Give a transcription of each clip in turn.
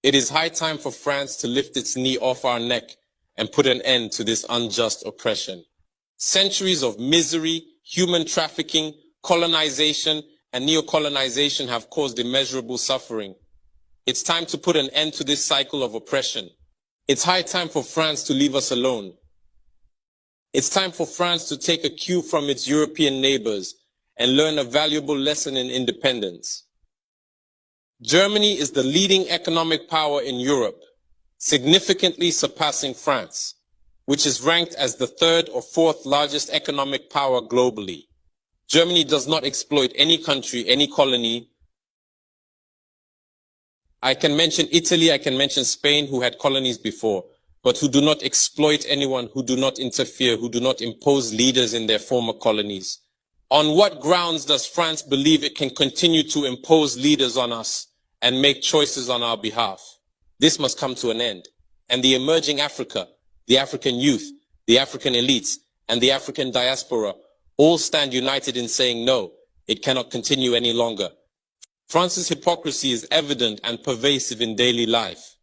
It is high time for France to lift its knee off our neck and put an end to this unjust oppression. Centuries of misery, human trafficking, colonization, and neocolonization have caused immeasurable suffering. It's time to put an end to this cycle of oppression. It's high time for France to leave us alone. It's time for France to take a cue from its European neighbors and learn a valuable lesson in independence. Germany is the leading economic power in Europe, significantly surpassing France, which is ranked as the third or fourth largest economic power globally. Germany does not exploit any country, any colony. I can mention Italy, I can mention Spain, who had colonies before, but who do not exploit anyone, who do not interfere, who do not impose leaders in their former colonies. On what grounds does France believe it can continue to impose leaders on us and make choices on our behalf? This must come to an end. And the emerging Africa, the African youth, the African elites, and the African diaspora all stand united in saying no, it cannot continue any longer. France's hypocrisy is evident and pervasive in daily life.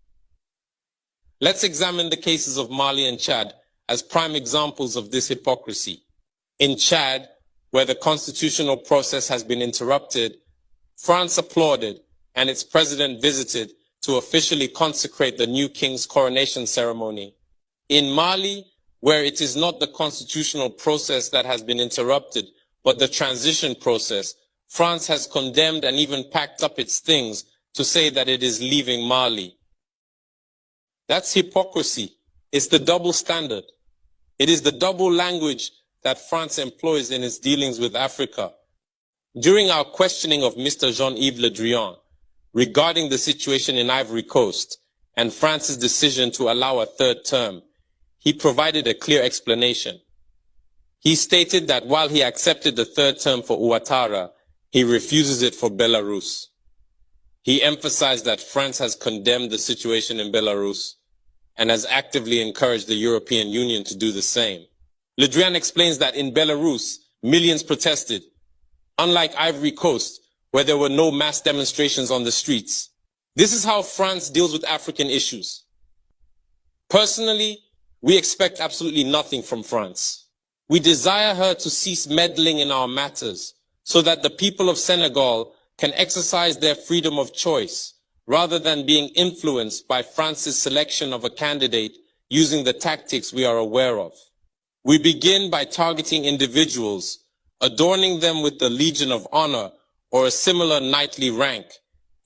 Let's examine the cases of Mali and Chad as prime examples of this hypocrisy. In Chad, where the constitutional process has been interrupted, France applauded and its president visited to officially consecrate the new king's coronation ceremony. In Mali, where it is not the constitutional process that has been interrupted, but the transition process, France has condemned and even packed up its things to say that it is leaving Mali. That's hypocrisy. It's the double standard. It is the double language that France employs in its dealings with Africa. During our questioning of Mr. Jean-Yves Le Drian regarding the situation in Ivory Coast and France's decision to allow a third term, he provided a clear explanation. He stated that while he accepted the third term for Ouattara, he refuses it for Belarus. He emphasized that France has condemned the situation in Belarus and has actively encouraged the European Union to do the same. Le Drian explains that in Belarus, millions protested, unlike Ivory Coast, where there were no mass demonstrations on the streets. This is how France deals with African issues. Personally, we expect absolutely nothing from France. We desire her to cease meddling in our matters so that the people of Senegal can exercise their freedom of choice rather than being influenced by France's selection of a candidate using the tactics we are aware of. We begin by targeting individuals, adorning them with the Legion of Honor or a similar knightly rank,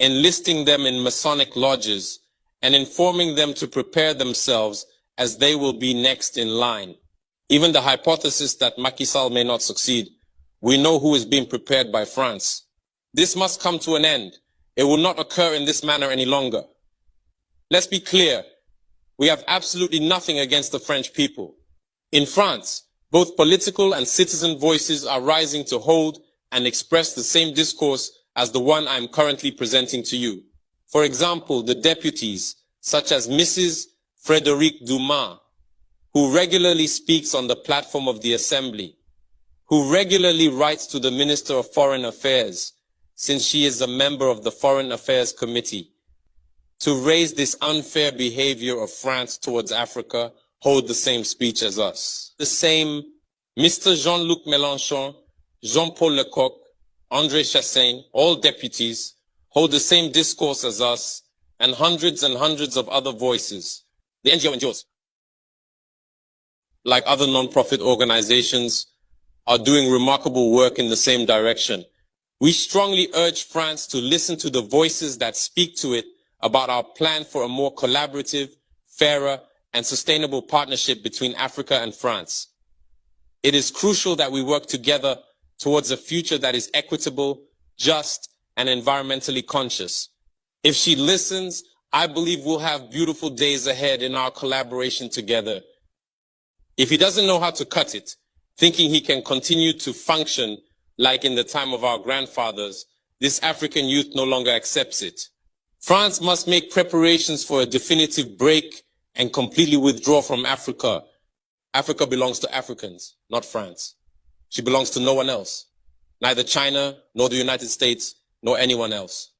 enlisting them in Masonic lodges, and informing them to prepare themselves as they will be next in line. Even the hypothesis that Macky Sall may not succeed, we know who is being prepared by France. This must come to an end. It will not occur in this manner any longer. Let's be clear. We have absolutely nothing against the French people. In France, both political and citizen voices are rising to hold and express the same discourse as the one I am currently presenting to you. For example, the deputies, such as Mrs. Frédérique Dumas, who regularly speaks on the platform of the Assembly, who regularly writes to the Minister of Foreign Affairs, since she is a member of the Foreign Affairs Committee, to raise this unfair behavior of France towards Africa, hold the same speech as us. The same Mr. Jean-Luc Mélenchon, Jean-Paul Lecoq, André Chassaigne, all deputies, hold the same discourse as us, and hundreds of other voices. The NGOs, like other non-profit organizations, are doing remarkable work in the same direction. We strongly urge France to listen to the voices that speak to it about our plan for a more collaborative, fairer, and sustainable partnership between Africa and France. It is crucial that we work together towards a future that is equitable, just, and environmentally conscious. If she listens, I believe we'll have beautiful days ahead in our collaboration together. If he doesn't know how to cut it, thinking he can continue to function like in the time of our grandfathers, this African youth no longer accepts it. France must make preparations for a definitive break and completely withdraw from Africa. Africa belongs to Africans, not France. She belongs to no one else, neither China, nor the United States, nor anyone else.